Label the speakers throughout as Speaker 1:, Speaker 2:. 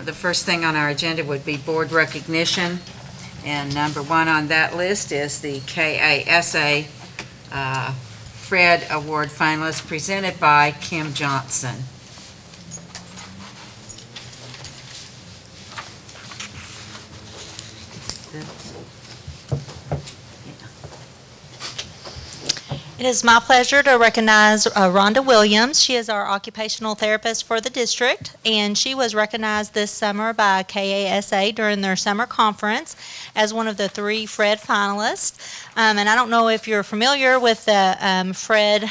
Speaker 1: The first thing on our agenda would be board recognition, and number one on that list is the KASA Fred Award finalist presented by Kim Johnson.
Speaker 2: It is my pleasure to recognize Rhonda Williams. She is our occupational therapist for the district, and she was recognized this summer by KASA during their summer conference as one of the 3 Fred finalists. And I don't know if you're familiar with the Fred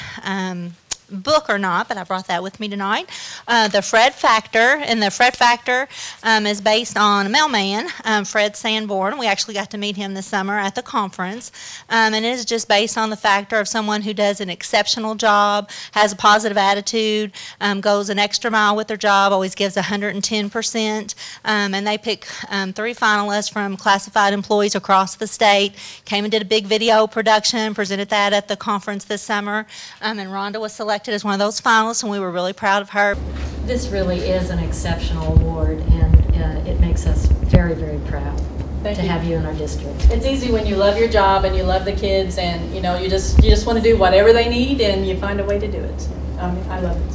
Speaker 2: book or not, but I brought that with me tonight. The Fred Factor, and the Fred Factor is based on a mailman, Fred Sanborn. We actually got to meet him this summer at the conference, and it is just based on the factor of someone who does an exceptional job, has a positive attitude, goes an extra mile with their job, always gives 110%, and they pick 3 finalists from classified employees across the state, came and did a big video production, presented that at the conference this summer, and Rhonda was selected as one of those finalists, and we were really proud of her.
Speaker 3: This really is an exceptional award, and it makes us very, very proud to have you in our district.
Speaker 4: It's easy when you love your job and you love the kids, and you just want to do whatever they need, and you find a way to do it. I love it.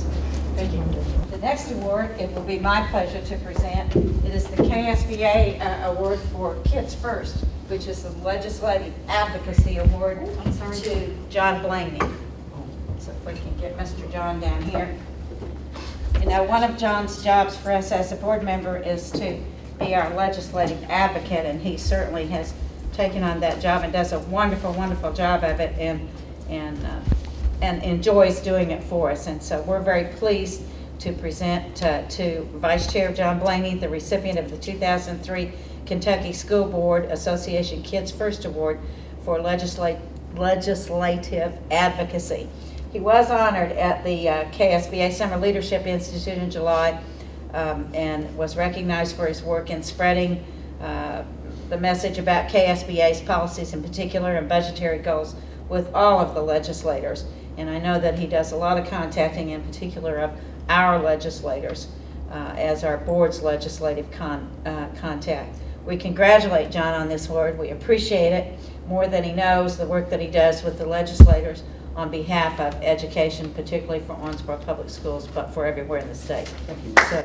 Speaker 4: Thank you.
Speaker 1: The next award, it will be my pleasure to present. It is the KSBA Award for Kids First, which is the Legislative Advocacy Award to John Blaney. So if we can get Mr. John down here. You know, one of John's jobs for us as a board member is to be our legislative advocate, and he certainly has taken on that job and does a wonderful, wonderful job of it, and enjoys doing it for us. And so we're very pleased to present to Vice Chair John Blaney, the recipient of the 2003 Kentucky School Board Association Kids First Award for legislative advocacy. He was honored at the KSBA Summer Leadership Institute in July and was recognized for his work in spreading the message about KSBA's policies in particular and budgetary goals with all of the legislators. And I know that he does a lot of contacting, in particular of our legislators as our board's legislative contact. We congratulate John on this award. We appreciate it more than he knows, the work that he does with the legislators on behalf of education, particularly for Owensboro Public Schools, but for everywhere in the state. Thank you. So,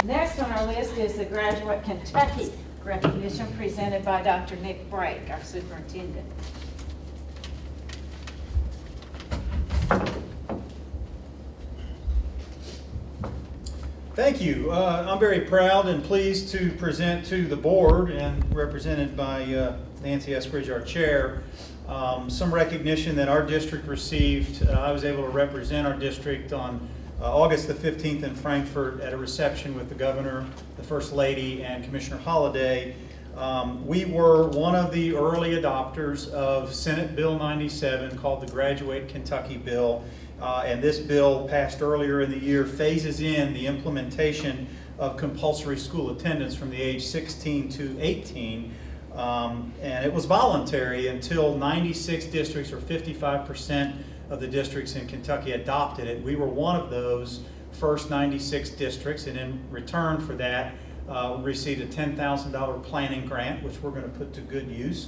Speaker 1: next on our list is the Graduate Kentucky recognition presented by Dr. Nick Brake, our superintendent.
Speaker 5: Thank you. I'm very proud and pleased to present to the board, and represented by Nancy Eskridge, our chair, some recognition that our district received. I was able to represent our district on August the 15th in Frankfort at a reception with the governor, the First Lady, and Commissioner Holliday. We were one of the early adopters of Senate Bill 97, called the Graduate Kentucky Bill. And this bill, passed earlier in the year, phases in the implementation of compulsory school attendance from the age 16 to 18. And it was voluntary until 96 districts, or 55% of the districts in Kentucky, adopted it. We were one of those first 96 districts, and in return for that, we received a $10,000 planning grant, which we're going to put to good use.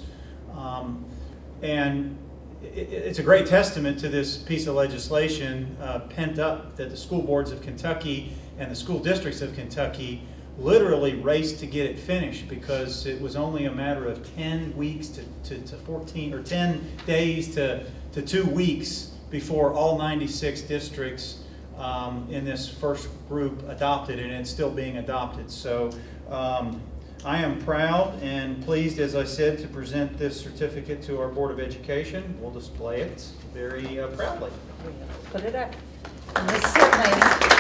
Speaker 5: And it's a great testament to this piece of legislation pent up, that the school boards of Kentucky and the school districts of Kentucky literally raced to get it finished, because it was only a matter of 10 weeks to 14, or 10 days to 2 weeks before all 96 districts in this first group adopted, and it's still being adopted. So I am proud and pleased, as I said, to present this certificate to our Board of Education. We'll display it very proudly.
Speaker 1: Put it up. And this certainly